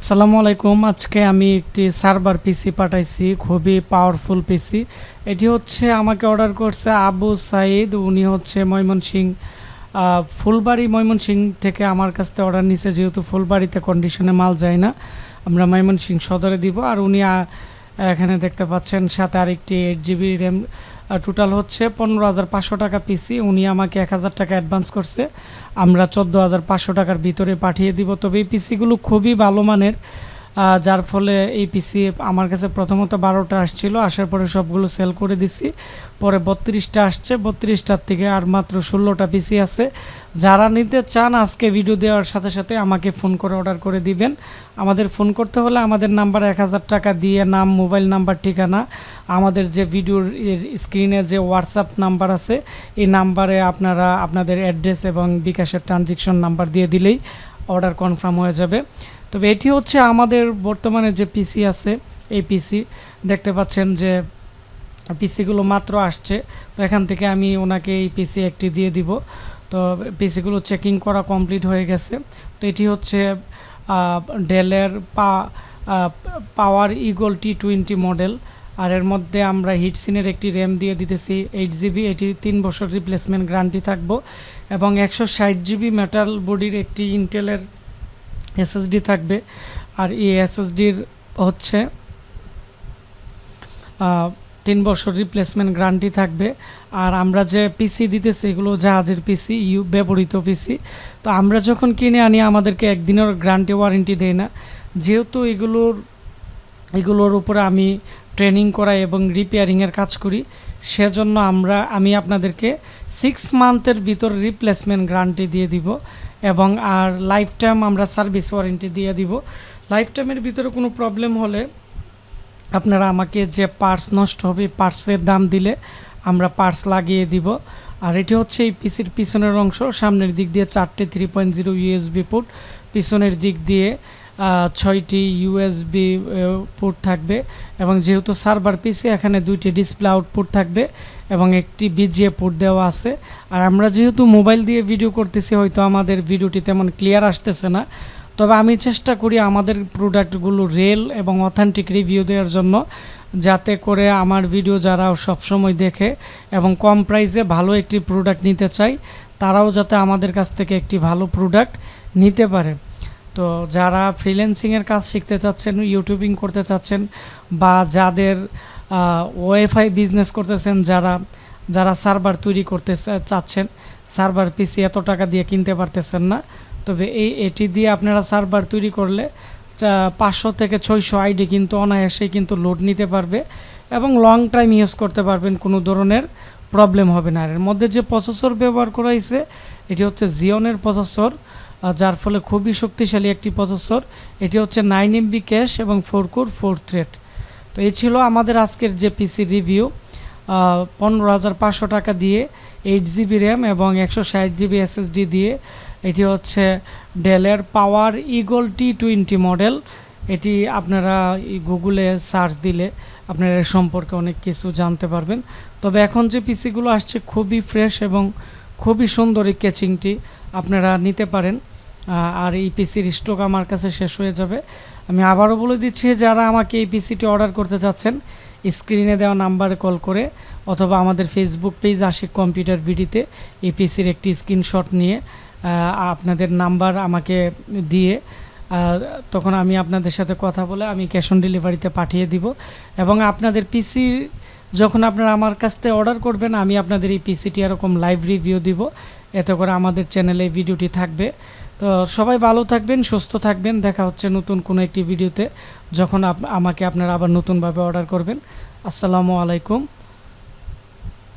আসসালামু আলাইকুম। আজকে আমি একটি সার্ভার পিসি পাঠাইছি, খুবই পাওয়ারফুল পিসি। এটি হচ্ছে আমাকে অর্ডার করছে আবু সাইদ। উনি হচ্ছে ময়মনসিংহ, ফুলবাড়ি ময়মনসিংহ থেকে আমার কাছ থেকে অর্ডার নিছে। যেহেতু ফুলবাড়িতে কন্ডিশনে মাল যায় না, আমরা ময়মনসিংহ সদরে দিব। আর উনি এখানে দেখতে পাচ্ছেন সাথে আরেকটি 8 GB র্যাম। টোটাল হচ্ছে 15,500 টাকা পিসি। উনি আমাকে 1,000 টাকা অ্যাডভান্স করছে, আমরা 14,500 টাকার ভিতরে পাঠিয়ে দিব। তবে এই পিসিগুলো খুবই ভালো মানের, যার ফলে এই পিসি আমার কাছে প্রথমত 12টা আসছিল, আসার পরে সবগুলো সেল করে দিছি। পরে 32টা আসছে, 32টার থেকে আর মাত্র 16টা পিসি আছে। যারা নিতে চান আজকে ভিডিও দেওয়ার সাথে সাথে আমাকে ফোন করে অর্ডার করে দিবেন। আমাদের ফোন করতে হলে আমাদের নাম্বার 1,000 টাকা দিয়ে নাম, মোবাইল নাম্বার, ঠিকানা, আমাদের যে ভিডিওর স্ক্রিনে যে হোয়াটসঅ্যাপ নাম্বার আছে এই নাম্বারে আপনারা আপনাদের অ্যাড্রেস এবং বিকাশের ট্রানজেকশন নাম্বার দিয়ে দিলেই অর্ডার কনফার্ম হয়ে যাবে। তবে এটি হচ্ছে আমাদের বর্তমানে যে পিসি আছে, এই পিসি দেখতে পাচ্ছেন যে পিসিগুলো মাত্র আসছে। তো এখান থেকে আমি ওনাকে এই পিসি একটি দিয়ে দিব। তো পিসিগুলো চেকিং করা কমপ্লিট হয়ে গেছে। তো এটি হচ্ছে ডেলের পাওয়ার ইগল T20 মডেল। আর এর মধ্যে আমরা হিটসিনের একটি র্যাম দিয়ে দিতেছি 8 GB। এটি 3 বছর রিপ্লেসমেন্ট গ্যারান্টি থাকবো এবং 160 GB মেটাল বডির একটি ইন্টেলের এসএসডি থাকবে। আর এই এসএসডির হচ্ছে 3 বছর রিপ্লেসমেন্ট গ্যারান্টি থাকবে। আর আমরা যে পিসি দিতেছি এগুলো জাহাজের পিসি, ব্যবহৃত পিসি। তো আমরা যখন কিনে আনি আমাদেরকে একদিনের গ্যারান্টি ওয়ারেন্টি দেয় না। যেহেতু এগুলোর উপরে আমি ট্রেনিং করাই এবং রিপেয়ারিংয়ের কাজ করি, সেজন্য আমি আপনাদেরকে 6 মান্থের ভিতর রিপ্লেসমেন্ট গ্যারান্টি দিয়ে দিব এবং আর লাইফ টাইম আমরা সার্ভিস ওয়ারেন্টি দিয়ে দিব। লাইফ টাইমের ভিতরে কোনো প্রবলেম হলে আপনারা আমাকে যে পার্টস নষ্ট হবে পার্টসের দাম দিলে আমরা পার্টস লাগিয়ে দিব। আর এটি হচ্ছে এই পিসির পিছনের অংশ। সামনের দিক দিয়ে 4টে 3.0 USB পোর্ট, পিছনের দিক দিয়ে 6টি USB পোর্ট থাকবে এবং যেহেতু সার্ভার পিসি এখানে 2টি ডিসপ্লে আউটপুট থাকবে এবং একটি BGA পোর্ট দেওয়া আছে। আর আমরা যেহেতু মোবাইল দিয়ে ভিডিও করতেছি, হয়তো আমাদের ভিডিওটি তেমন ক্লিয়ার আসতেছে না, তবে আমি চেষ্টা করি আমাদের প্রোডাক্টগুলো রিয়েল এবং অথেন্টিক রিভিউ দেওয়ার জন্য, যাতে করে আমার ভিডিও যারা সবসময় দেখে এবং কম প্রাইসে ভালো একটি প্রোডাক্ট নিতে চাই তারাও যাতে আমাদের কাছ থেকে একটি ভালো প্রোডাক্ট নিতে পারে। তো যারা ফ্রিল্যান্সিংয়ের কাজ শিখতে চাচ্ছেন, ইউটিউবিং করতে চাচ্ছেন, বা যাদের ওয়াইফাই বিজনেস করতেছেন, যারা সার্ভার তৈরি করতে চাচ্ছেন, সার্ভার পিসি এত টাকা দিয়ে কিনতে পারতেছেন না, তবে এটি দিয়ে আপনারা সার্ভার তৈরি করলে 500 থেকে 600 আইডি কিন্তু অনায়াসেই কিন্তু লোড নিতে পারবে এবং লং টাইম ইউজ করতে পারবেন, কোনো ধরনের প্রবলেম হবে না। এর মধ্যে যে প্রসেসর ব্যবহার করা হয়েছে এটি হচ্ছে জিওনের প্রসেসর, যার ফলে খুবই শক্তিশালী একটি প্রসেসর। এটি হচ্ছে 9 MB ক্যাশ এবং 4 কোর 4 থ্রেড। তো এই ছিল আমাদের আজকের যে পিসি রিভিউ। 15,500 টাকা দিয়ে 8 GB র্যাম এবং 160 GB SSD দিয়ে। এটি হচ্ছে ডেলের পাওয়ার ইগল T20 মডেল। এটি আপনারা গুগলে সার্চ দিলে আপনারা এর সম্পর্কে অনেক কিছু জানতে পারবেন। তবে এখন যে পিসিগুলো আসছে খুবই ফ্রেশ এবং খুবই সুন্দর, এই ক্যাচিংটি আপনারা নিতে পারেন। আর এই পিসির স্টক আমার কাছে শেষ হয়ে যাবে। আমি আবারও বলে দিচ্ছি, যারা আমাকে এই পিসিটি অর্ডার করতে চাচ্ছেন স্ক্রিনে দেওয়া নাম্বারে কল করে অথবা আমাদের ফেসবুক পেজ আশিক কম্পিউটার ভিডিতে এই পিসির একটি স্ক্রিনশট নিয়ে আপনাদের নাম্বার আমাকে দিয়ে তখন আমি আপনাদের সাথে কথা বলে আমি ক্যাশ অন ডেলিভারিতে পাঠিয়ে দিব। এবং আপনাদের পিসি যখন আপনারা আমার কাছ থেকে অর্ডার করবেন, আমি আপনাদের এই পিসিটি এরকম লাইভ রিভিউ দিব, এতে করে আমাদের চ্যানেলে এই ভিডিওটি থাকবে। তো সবাই ভালো থাকবেন, সুস্থ থাকবেন। দেখা হচ্ছে নতুন কোনো একটি ভিডিওতে, যখন আমাকে আপনারা আবার নতুনভাবে অর্ডার করবেন। আসসালামু আলাইকুম।